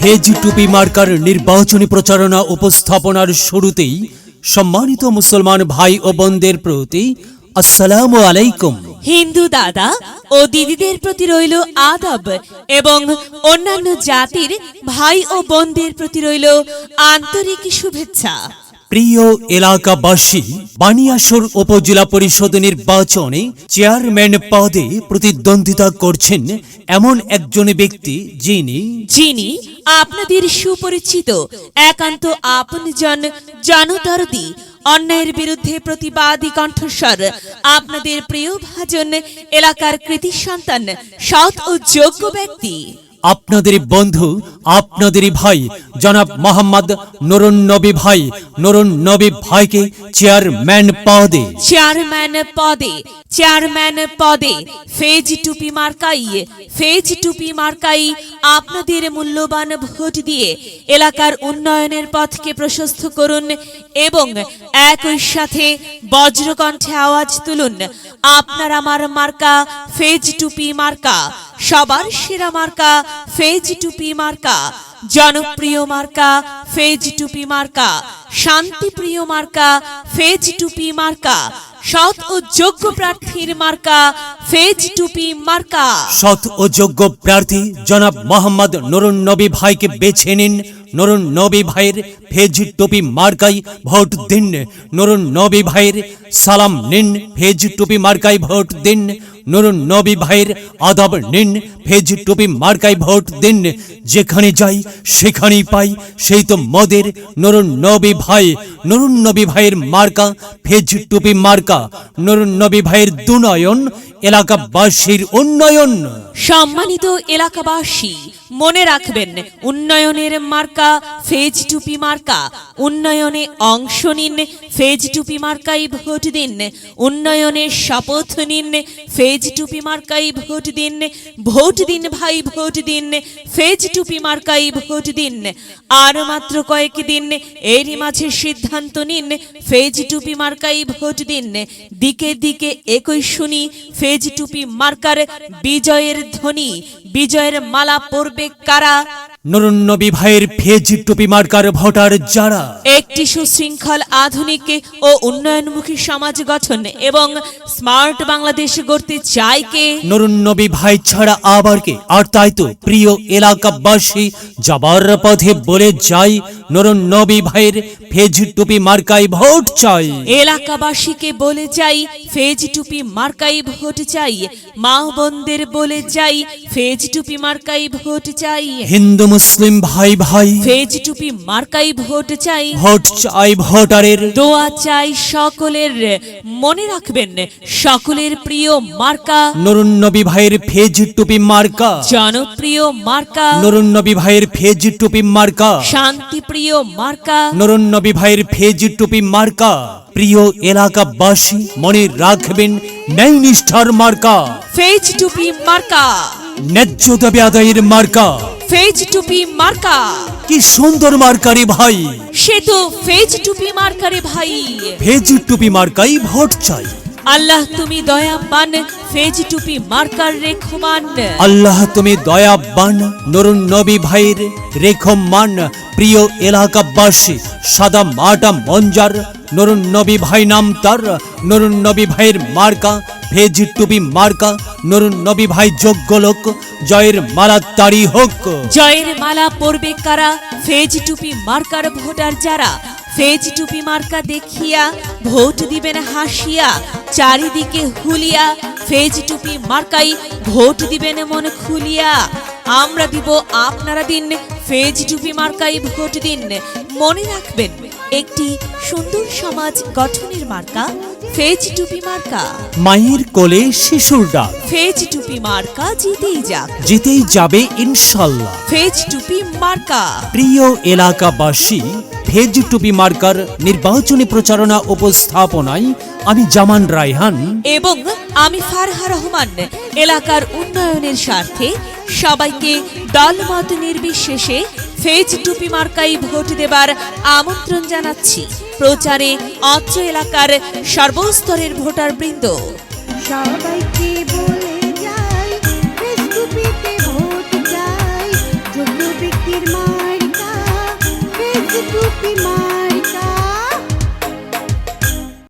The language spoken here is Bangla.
ফেজ টুপি মার্কার নির্বাচনী প্রচারণা উপস্থাপনার শুরুতেই সম্মানিত মুসলমান ভাই ও বোনদের প্রতি আসসালামু আলাইকুম। হিন্দু দাদা ও দিদিদের প্রতি রইল আদব এবং অন্যান্য জাতির ভাই ও বোনদের প্রতি রইল আন্তরিক শুভেচ্ছা। প্রিয় এলাকাবাসী, বানিয়াসর উপজেলা পরিষদ নির্বাচনে চেয়ারম্যান পদে প্রতিদ্বন্দ্বিতা করছেন এমন একজন ব্যক্তি যিনি আপনাদের সুপরিচিত একান্ত আপনজন, জনদরদি, অন্যায়ের বিরুদ্ধে প্রতিবাদী কণ্ঠস্বর, আপনাদের প্রিয় ভাজন, এলাকার কৃতি সন্তান, সৎ ও যোগ্য ব্যক্তি, আপনাদের বন্ধু, আপনাদেরই ভাই জনাব মোহাম্মদ নুরুন নবী ভাইকে চেয়ারম্যান পদে ফেজ টুপি মার্কাই আপনাদের মূল্যবান ভোট দিয়ে এলাকার উন্নয়নের পথকে প্রশস্ত করুন এবং একই সাথে বজ্রকণ্ঠে আওয়াজ তুলুন, আপনার আমার মার্কা ফেজ টুপি মার্কা, সবার সেরা মার্কা ফেজ টুপি মার্কা, জনপ্রিয় মার্কা ফেজ টুপি মার্কা, শান্তিপ্রিয় মার্কা ফেজ টুপি মার্কা, সৎ ও যোগ্য প্রার্থীর মার্কা ফেজ টুপি মার্কা। সৎ ও যোগ্য প্রার্থী জনাব মোহাম্মদ নুরুন নবী ভাইকে বেছে নিন। নুরুন নবী ভাইয়ের ফেজ টুপি মার্কায় ভোট দিন। নুরুন নবী ভাইয়ের সালাম নিন, ফেজ টুপি মার্কায় ভোট দিন। নুরুন নবী ভাইয়ের আদব নিন, ফেজ টুপি মার্কায় ভোট দিন। যেখানে যাই সেখানেই পাই সেই তো মদের নুরুন নবী ভাইয়ের মার্কা ফেজ টুপি মার্কা। নুরুন নবী ভাইয়ের দুনয়ন, এলাকাবাসীর উন্নয়ন। সম্মানিত এলাকাবাসী, মনে রাখবেন, উন্নয়নের মার্কা ফেজ টুপি মার্কা। উন্নয়নে অংশ নিন, ফেজ টুপি মার্কাই ভোট দিন। উন্নয়নের শপথ নিন, ফেজ টুপি মার্কাই ভোট দিন। ভোট দিন ভাই, ভোট দিন, ফেজ টুপি মার্কাই ভোট দিন। আর মাত্র কয়েকদিন, এরই মাঝে সিদ্ধান্ত নিন, ফেজ টুপি মার্কাই ভোট দিন। দিকে দিকে একই শুনি, ফেজ টুপি মার্কার বিজয়ের ধ্বনি, বিজয়ের মালা পরবে কারা? নুরুন নবী ভাইয়ের ফেজ টুপি মার্কার ভোটার যারা একটি সুশৃঙ্খল, আধুনিক ও উন্নয়নমুখী সমাজ গঠন এবং স্মার্ট বাংলাদেশ গড়তে চায় কে? নুরুন নবী ভাই ছাড়া আবার কে? আর তাই তো প্রিয় এলাকাবাসী, যাবার পথে বলে যাই, নুরুন নবী ভাইয়ের ফেজ টুপি মার্কায় ভোট চাই। এলাকাবাসীকে বলে যাই, ফেজ টুপি মার্কাই ভোট চাই। মা বোনদের বলে যাই, ফেজ টুপি মার্কাই ভোট চাই। হিন্দু মুসলিম ভাই ফেজ টুপি মার্কাই ভোট চাই। ভোট চাই ভোটারের, দোয়া চাই সকলের। মনে রাখবেন, সকলের প্রিয় মার্কা নুরুন নবী ভাইয়ের ফেজ টুপি মার্কা, জনপ্রিয় মার্কা নুরুন নবী ভাইয়ের ফেজ টুপি মার্কা, শান্তিপ্রিয় মার্কা, নুরুন নবী ভাইয়ের ফেজ টুপি মার্কা। প্রিয় এলাকাবাসী, মনে রাখবেন, ন্যায় নিষ্ঠার মার্কা ফেজ টুপি মার্কা, ন্যায্য দাবি আদায়ের মার্কা ফেজ টুপি মার্কা। কি সুন্দর মার্কারে ভাই, সে তো ফেজ টুপি মার্কারে ভাই। ফেজ টুপি মার্কাই ভোট চাই। আল্লাহ তুমি দয়াবান, ফেজ টুপি মার্কার রেখমান। আল্লাহ তুমি দয়াবান, নুরুন নবী ভাইয়ের রেখমান। প্রিয় এলাকাবাসী, সাদা মাটা মঞ্জার নুরুন নবী ভাই নাম তার। নুরুন নবী ভাইয়ের মার্কা ফেজ টুপি মার্কা। নুরুন নবী ভাই যোগ্য লোক, জয়ের মালা তারি হোক। জয়ের মালা পরবে কারা? ফেজ টুপি মার্কার ভোটার যারা। ফেজ টুপি মার্কা দেখিয়া ভোট দিবেন হাসিয়া, চারিদিকে হুলিয়া। ফেজ টুপি মার্কাই ভোট দিবেন মন খুলিয়া। আমরা দিব, আপনারা দিন, ফেজ টুপি মার্কাই ভোট দিন। মনে রাখবেন, একটি সুন্দর সমাজ গঠনের মার্কা ফেজ টুপি মার্কা। মায়ের কোলে শিশুর ডাক, ফেজ টুপি মার্কা জিতেই যাবে ইনশাল্লাহ। ফেজ টুপি মার্কা। প্রিয় এলাকাবাসী, ফেজ টুপি মার্কার নির্বাচনী প্রচারণা উপস্থাপনায় আমি জামান রায়হান এবং আমি ফারহা রহমান এলাকার উন্নয়নের স্বার্থে সবাইকে দলমত নির্বিশেষে ফেজ টুপি মার্কাই ভোট দেবার আমন্ত্রণ জানাচ্ছি। প্রচারে অত্র এলাকার সর্বস্তরের ভোটার বৃন্দ সবাইকে বলে যাই, ফেজ টুপিতে ভোট চাই, যোগ্য ব্যক্তির মান ফেসবুক মার্কা